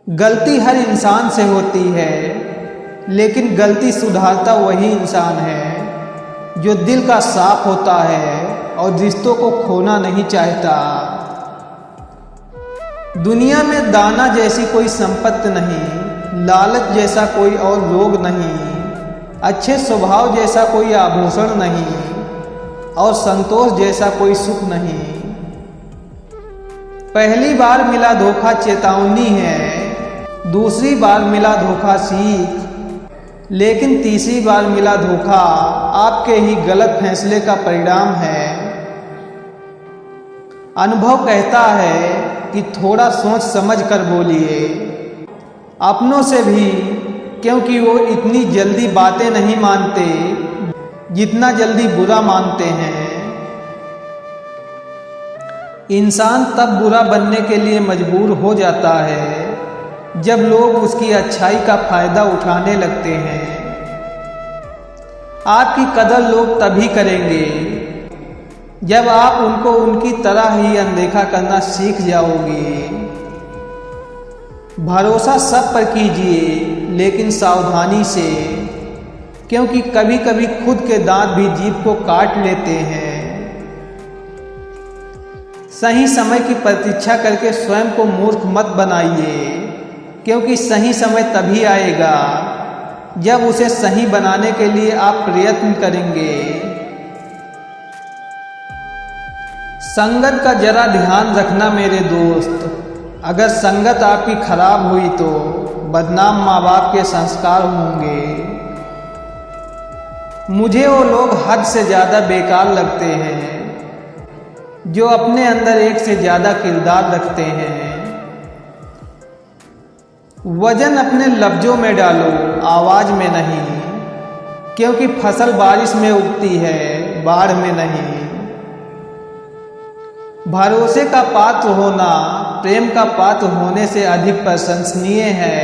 गलती हर इंसान से होती है, लेकिन गलती सुधारता वही इंसान है जो दिल का साफ होता है और रिश्तों को खोना नहीं चाहता। दुनिया में दाना जैसी कोई संपत्ति नहीं, लालच जैसा कोई और रोग नहीं, अच्छे स्वभाव जैसा कोई आभूषण नहीं और संतोष जैसा कोई सुख नहीं। पहली बार मिला धोखा चेतावनी है, दूसरी बार मिला धोखा सीख, लेकिन तीसरी बार मिला धोखा आपके ही गलत फैसले का परिणाम है। अनुभव कहता है कि थोड़ा सोच समझ कर बोलिए, अपनों से भी, क्योंकि वो इतनी जल्दी बातें नहीं मानते जितना जल्दी बुरा मानते हैं। इंसान तब बुरा बनने के लिए मजबूर हो जाता है जब लोग उसकी अच्छाई का फायदा उठाने लगते हैं। आपकी कदर लोग तभी करेंगे जब आप उनको उनकी तरह ही अनदेखा करना सीख जाओगे। भरोसा सब पर कीजिए, लेकिन सावधानी से, क्योंकि कभी कभी खुद के दांत भी जीभ को काट लेते हैं। सही समय की प्रतीक्षा करके स्वयं को मूर्ख मत बनाइए, क्योंकि सही समय तभी आएगा जब उसे सही बनाने के लिए आप प्रयत्न करेंगे। संगत का जरा ध्यान रखना मेरे दोस्त, अगर संगत आपकी खराब हुई तो बदनाम माँ बाप के संस्कार होंगे। मुझे वो लोग हद से ज़्यादा बेकार लगते हैं जो अपने अंदर एक से ज़्यादा किरदार रखते हैं। वजन अपने लफ्जों में डालो, आवाज में नहीं, क्योंकि फसल बारिश में उगती है, बाढ़ में नहीं। भरोसे का पात्र होना प्रेम का पात्र होने से अधिक प्रशंसनीय है।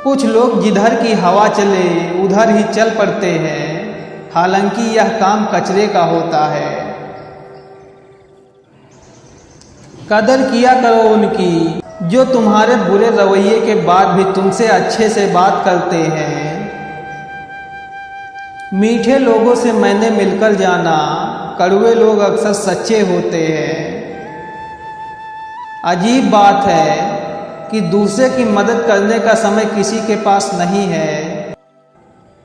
कुछ लोग जिधर की हवा चले उधर ही चल पड़ते हैं, हालांकि यह काम कचरे का होता है। कदर किया करो उनकी जो तुम्हारे बुरे रवैये के बाद भी तुमसे अच्छे से बात करते हैं। मीठे लोगों से मैंने मिलकर जाना, कड़वे लोग अक्सर सच्चे होते हैं। अजीब बात है कि दूसरे की मदद करने का समय किसी के पास नहीं है,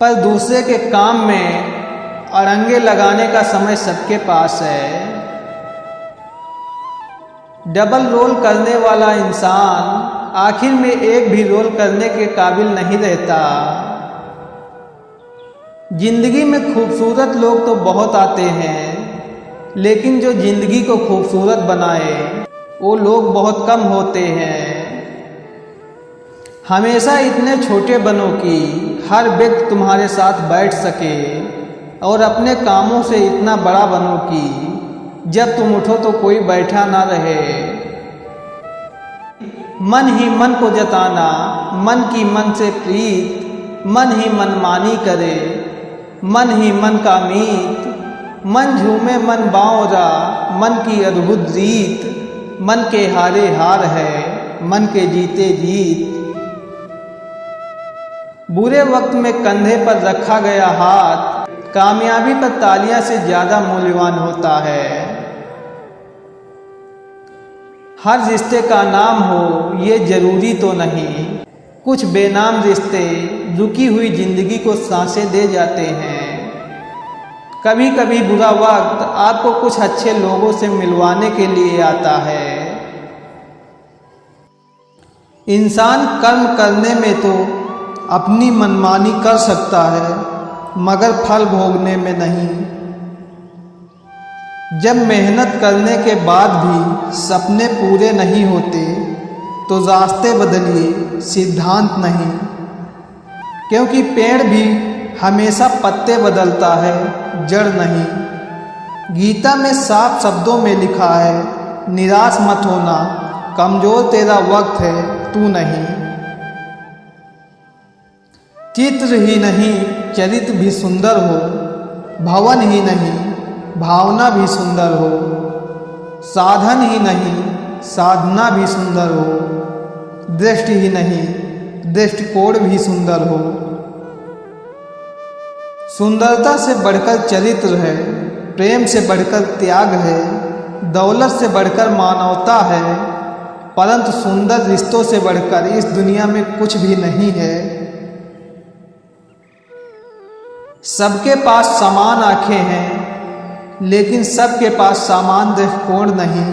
पर दूसरे के काम में अड़ंगे लगाने का समय सबके पास है। डबल रोल करने वाला इंसान आखिर में एक भी रोल करने के काबिल नहीं रहता। जिंदगी में खूबसूरत लोग तो बहुत आते हैं, लेकिन जो जिंदगी को खूबसूरत बनाए वो लोग बहुत कम होते हैं। हमेशा इतने छोटे बनो कि हर व्यक्ति तुम्हारे साथ बैठ सके, और अपने कामों से इतना बड़ा बनो कि जब तुम उठो तो कोई बैठा ना रहे। मन ही मन को जताना, मन की मन से प्रीत, मन ही मनमानी करे, मन ही मन का मीत, मन झूमे मन बावरा, मन की अद्भुत रीत, मन के हारे हार है, मन के जीते जीत। बुरे वक्त में कंधे पर रखा गया हाथ कामयाबी पर तालियां से ज्यादा मूल्यवान होता है। हर रिश्ते का नाम हो ये जरूरी तो नहीं, कुछ बेनाम रिश्ते रुकी हुई जिंदगी को सांसें दे जाते हैं। कभी कभी बुरा वक्त आपको कुछ अच्छे लोगों से मिलवाने के लिए आता है। इंसान कर्म करने में तो अपनी मनमानी कर सकता है, मगर फल भोगने में नहीं। जब मेहनत करने के बाद भी सपने पूरे नहीं होते तो रास्ते बदलिए, सिद्धांत नहीं, क्योंकि पेड़ भी हमेशा पत्ते बदलता है, जड़ नहीं। गीता में साफ शब्दों में लिखा है, निराश मत होना, कमजोर तेरा वक्त है, तू नहीं। चित्र ही नहीं चरित्र भी सुंदर हो, भवन ही नहीं भावना भी सुंदर हो, साधन ही नहीं साधना भी सुंदर हो। दृष्टि ही नहीं दृष्टिकोण भी सुंदर हो। सुंदरता से बढ़कर चरित्र है, प्रेम से बढ़कर त्याग है, दौलत से बढ़कर मानवता है, परंतु सुंदर रिश्तों से बढ़कर इस दुनिया में कुछ भी नहीं है। सबके पास समान आंखें हैं, लेकिन सबके पास समान दृष्टिकोण नहीं।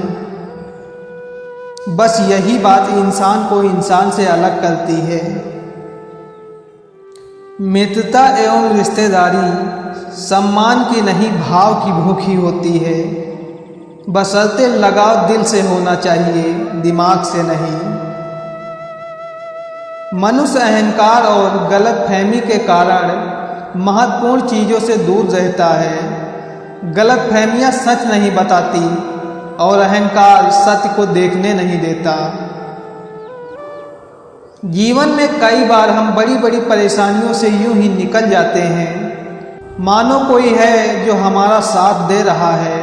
बस यही बात इंसान को इंसान से अलग करती है। मित्रता एवं रिश्तेदारी सम्मान की नहीं भाव की भूखी होती है। बशर्ते लगाव दिल से होना चाहिए, दिमाग से नहीं। मनुष्य अहंकार और गलतफहमी के कारण महत्वपूर्ण चीज़ों से दूर रहता है। गलतफहमियां सच नहीं बताती और अहंकार सत्य को देखने नहीं देता। जीवन में कई बार हम बड़ी बड़ी परेशानियों से यूं ही निकल जाते हैं, मानो कोई है जो हमारा साथ दे रहा है।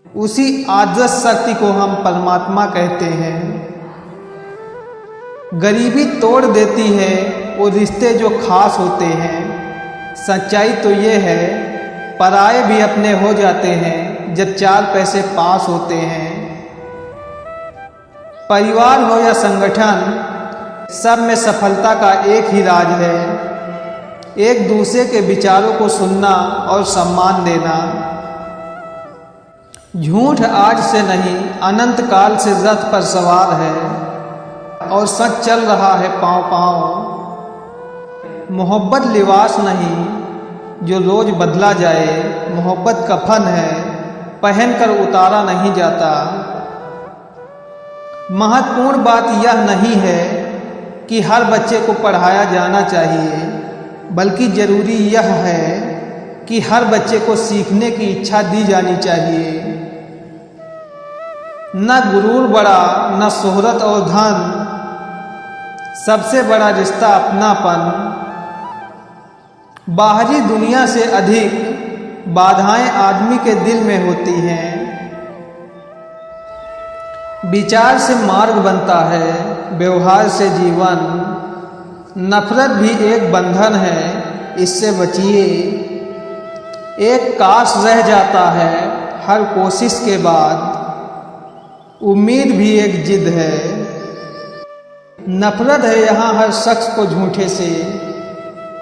उसी आदर्श शक्ति को हम परमात्मा कहते हैं। गरीबी तोड़ देती है वो रिश्ते जो खास होते हैं। सच्चाई तो ये है, पराये भी अपने हो जाते हैं जब 4 पैसे पास होते हैं। परिवार हो या संगठन, सब में सफलता का एक ही राज है, एक दूसरे के विचारों को सुनना और सम्मान देना। झूठ आज से नहीं अनंत काल से रथ पर सवार है और सच चल रहा है पांव पांव। मोहब्बत लिबास नहीं जो रोज बदला जाए, मोहब्बत कफन है पहनकर उतारा नहीं जाता। महत्वपूर्ण बात यह नहीं है कि हर बच्चे को पढ़ाया जाना चाहिए, बल्कि जरूरी यह है कि हर बच्चे को सीखने की इच्छा दी जानी चाहिए। न गुरूर बड़ा न शोहरत और धन, सबसे बड़ा रिश्ता अपनापन। बाहरी दुनिया से अधिक बाधाएं आदमी के दिल में होती हैं। विचार से मार्ग बनता है, व्यवहार से जीवन। नफरत भी एक बंधन है, इससे बचिए। एक काश रह जाता है हर कोशिश के बाद, उम्मीद भी एक जिद है। नफरत है यहाँ हर शख्स को झूठे से,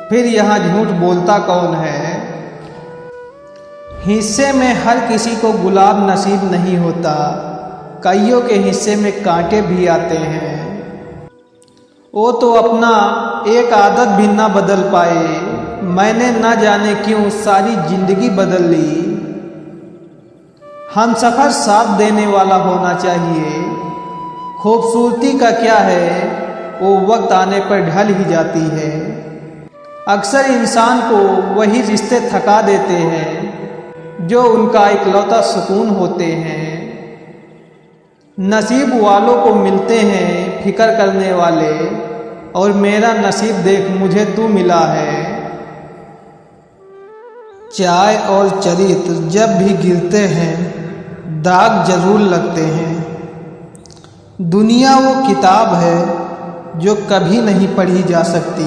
फिर यहाँ झूठ बोलता कौन है। हिस्से में हर किसी को गुलाब नसीब नहीं होता, कईयों के हिस्से में कांटे भी आते हैं। वो तो अपना एक आदत भी ना बदल पाए, मैंने ना जाने क्यों सारी जिंदगी बदल ली। हम सफर साथ देने वाला होना चाहिए। खूबसूरती का क्या है, वो वक्त आने पर ढल ही जाती है। अक्सर इंसान को वही रिश्ते थका देते हैं जो उनका इकलौता सुकून होते हैं। नसीब वालों को मिलते हैं फिक्र करने वाले, और मेरा नसीब देख मुझे तू मिला है। चाय और चरित्र जब भी गिरते हैं दाग जरूर लगते हैं। दुनिया वो किताब है जो कभी नहीं पढ़ी जा सकती,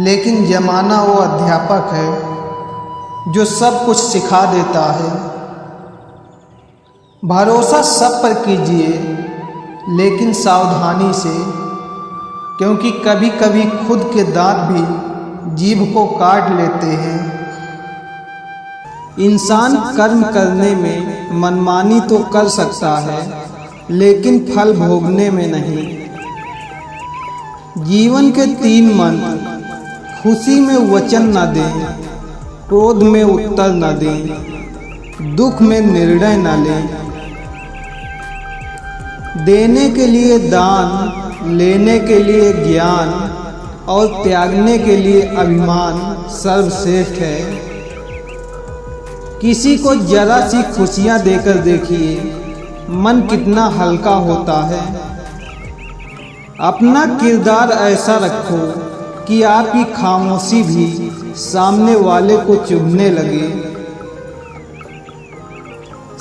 लेकिन जमाना वो अध्यापक है जो सब कुछ सिखा देता है। भरोसा सब पर कीजिए, लेकिन सावधानी से, क्योंकि कभी कभी खुद के दांत भी जीभ को काट लेते हैं। इंसान कर्म करने में मनमानी तो कर सकता है, लेकिन फल भोगने में नहीं। जीवन के 3 मंत्र: खुशी में वचन न दें, क्रोध में उत्तर न दें, दुख में निर्णय न लें। देने के लिए दान, लेने के लिए ज्ञान और त्यागने के लिए अभिमान सर्वश्रेष्ठ है। किसी को जरा सी खुशियां देकर देखिए, मन कितना हल्का होता है। अपना किरदार ऐसा रखो कि आपकी खामोशी भी सामने वाले को चुभने लगे।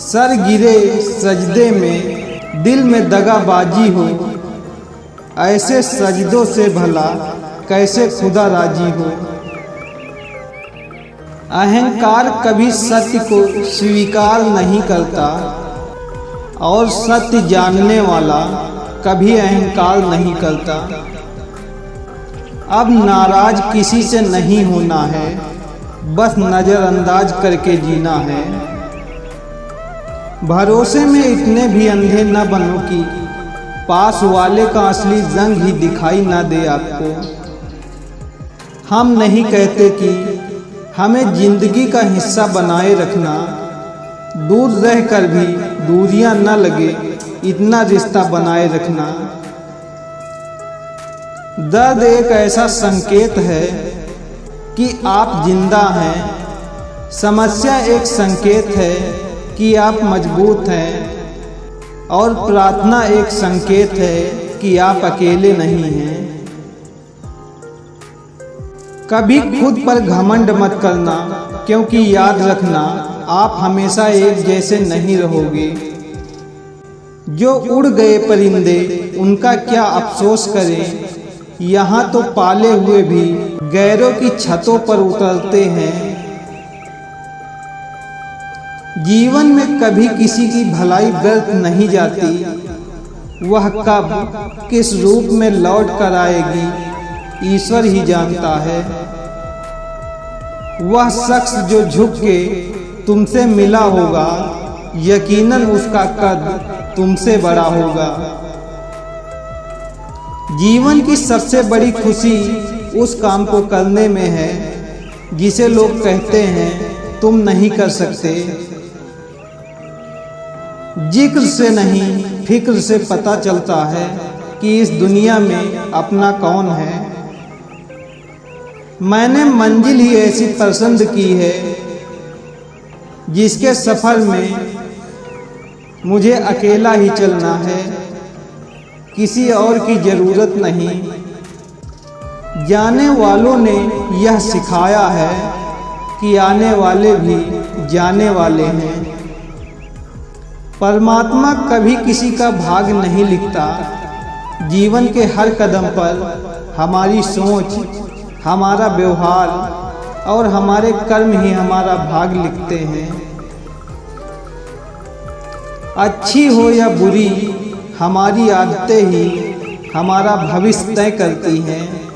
सर गिरे सजदे में, दिल में दगाबाजी हो ऐसे सजदों से भला कैसे खुदा राजी हो। अहंकार कभी सत्य को स्वीकार नहीं करता और सत्य जानने वाला कभी अहंकार नहीं करता। अब नाराज किसी से नहीं होना है, बस नज़रअंदाज करके जीना है। भरोसे में इतने भी अंधे न बनो कि पास वाले का असली रंग ही दिखाई ना दे आपको। हम नहीं कहते कि हमें जिंदगी का हिस्सा बनाए रखना, दूर रहकर भी दूरियां न लगे इतना रिश्ता बनाए रखना। दर्द एक ऐसा संकेत है कि आप जिंदा हैं, समस्या एक संकेत है कि आप मजबूत हैं, और प्रार्थना एक संकेत है कि आप अकेले नहीं हैं। कभी खुद पर घमंड मत करना, क्योंकि याद रखना आप हमेशा एक जैसे नहीं रहोगे। जो उड़ गए परिंदे उनका क्या अफसोस करें, यहाँ तो पाले हुए भी गैरों की छतों पर उतरते हैं। जीवन में कभी किसी की भलाई व्यर्थ नहीं जाती, वह कब किस रूप में लौट कर आएगी ईश्वर ही जानता है। वह शख्स जो झुक के तुमसे मिला होगा, यकीनन उसका कद तुमसे बड़ा होगा। जीवन की सबसे बड़ी खुशी उस काम को करने में है जिसे लोग कहते हैं तुम नहीं कर सकते। जिक्र से नहीं फिक्र से पता चलता है कि इस दुनिया में अपना कौन है। मैंने मंजिल ही ऐसी पसंद की है जिसके सफर में मुझे अकेला ही चलना है, किसी और की जरूरत नहीं। जाने वालों ने यह सिखाया है कि आने वाले भी जाने वाले हैं। परमात्मा कभी किसी का भाग नहीं लिखता। जीवन के हर कदम पर हमारी सोच, हमारा व्यवहार और हमारे कर्म ही हमारा भाग लिखते हैं। अच्छी हो या बुरी, हमारी आदतें ही हमारा भविष्य तय करती हैं।